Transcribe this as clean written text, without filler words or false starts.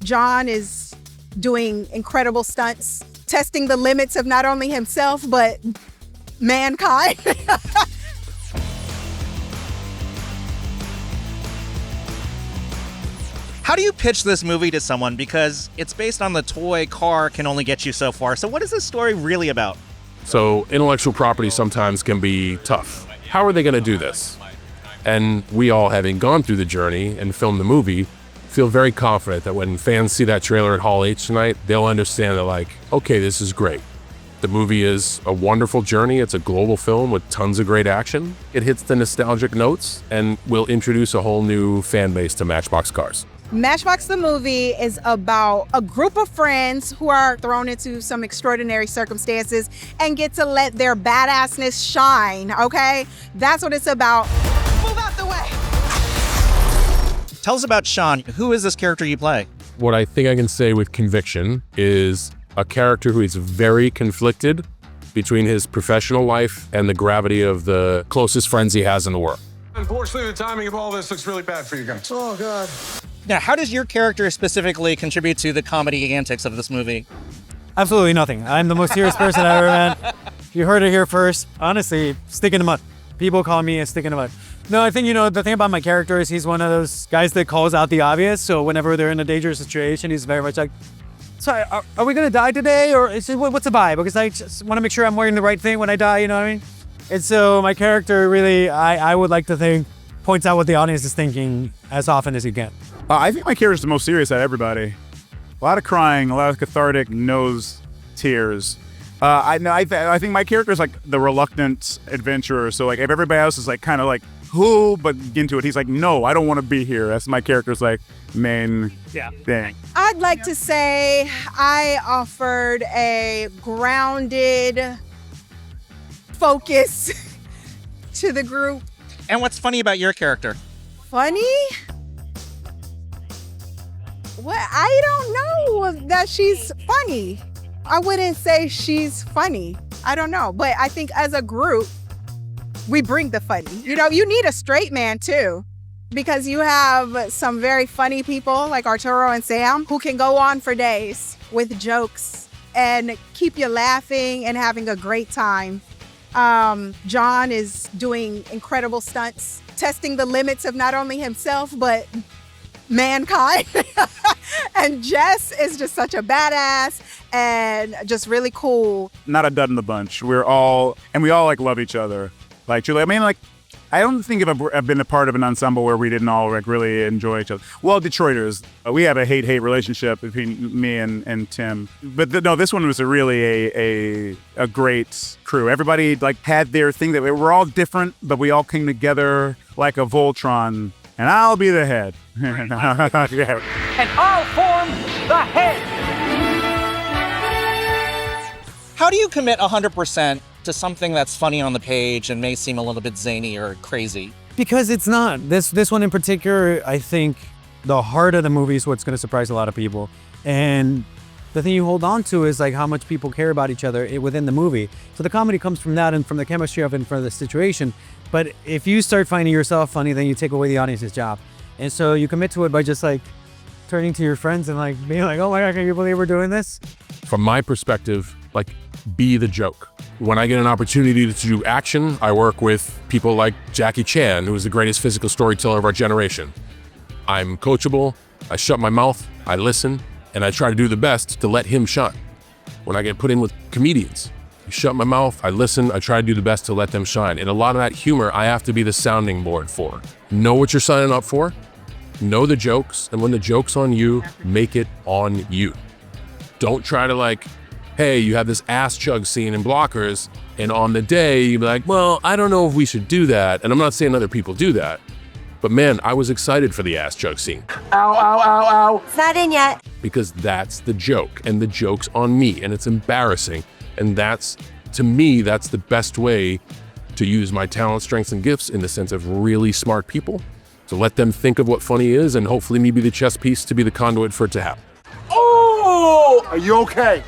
John is doing incredible stunts, testing the limits of not only himself, but mankind. How do you pitch this movie to someone? Because it's based on the toy car can only get you so far. So what is this story really about? So intellectual property sometimes can be tough. How are they going to do this? And we all, having gone through the journey and filmed the movie, feel very confident that when fans see that trailer at Hall H tonight, they'll understand that, like, okay, this is great. The movie is a wonderful journey. It's a global film with tons of great action. It hits the nostalgic notes and will introduce a whole new fan base to Matchbox cars. Matchbox the movie is about a group of friends who are thrown into some extraordinary circumstances and get to let their badassness shine, okay? That's what it's about. Move out the way. Tell us about Sean. Who is this character you play? What I think I can say with conviction is a character who is very conflicted between his professional life and the gravity of the closest friends he has in the world. Unfortunately, the timing of all this looks really bad for you guys. Oh, God. Now, how does your character specifically contribute to the comedy antics of this movie? Absolutely nothing. I'm the most serious person I've ever met. You heard it here first. Honestly, stick in the mud. People call me a stick in the mud. No, I think, the thing about my character is he's one of those guys that calls out the obvious. So whenever they're in a dangerous situation, he's very much like, sorry, are we going to die today? Or what's the vibe? Because I just want to make sure I'm wearing the right thing when I die, you know what I mean? And so my character really, I would like to think, points out what the audience is thinking as often as he can. I think my character's the most serious out of everybody. A lot of crying, a lot of cathartic nose tears. I think my character is like the reluctant adventurer. So like if everybody else is like kind of like, who, but into it, he's like, no, I don't want to be here. That's my character's like main thing. I'd like to say I offered a grounded focus to the group. And what's funny about your character? Funny? What? I don't know that she's funny. I wouldn't say she's funny. I don't know. But I think as a group, we bring the funny. You need a straight man too, because you have some very funny people like Arturo and Sam who can go on for days with jokes and keep you laughing and having a great time. John is doing incredible stunts, testing the limits of not only himself, but mankind. And Jess is just such a badass and just really cool. Not a dud in the bunch. We all like love each other. Like truly, I mean, like, I don't think I've been a part of an ensemble where we didn't all like really enjoy each other. Well, Detroiters, we have a hate-hate relationship between me and Tim. But no, this one was really a great crew. Everybody like had their thing that we're all different, but we all came together like a Voltron. And I'll be the head. And I'll form the head. How do you commit 100% to something that's funny on the page and may seem a little bit zany or crazy? Because it's not. This one in particular, I think the heart of the movie is what's going to surprise a lot of people. And the thing you hold on to is like how much people care about each other within the movie. So the comedy comes from that and from the chemistry of it and from the situation. But if you start finding yourself funny, then you take away the audience's job. And so you commit to it by just like turning to your friends and like being like, oh my God, can you believe we're doing this? From my perspective, like, be the joke. When I get an opportunity to do action, I work with people like Jackie Chan, who is the greatest physical storyteller of our generation. I'm coachable, I shut my mouth, I listen, and I try to do the best to let him shine. When I get put in with comedians, I shut my mouth, I listen, I try to do the best to let them shine. And a lot of that humor, I have to be the sounding board for. Know what you're signing up for, know the jokes, and when the joke's on you, make it on you. Don't try to like, hey, you have this ass chug scene in Blockers, and on the day, you'd be like, well, I don't know if we should do that. And I'm not saying other people do that, but man, I was excited for the ass chug scene. Ow, ow, ow, ow. It's not in yet. Because that's the joke, and the joke's on me, and it's embarrassing. And that's, to me, that's the best way to use my talent, strengths, and gifts in the sense of really smart people. To let them think of what funny is, and hopefully me be the chess piece to be the conduit for it to happen. Oh! Are you okay?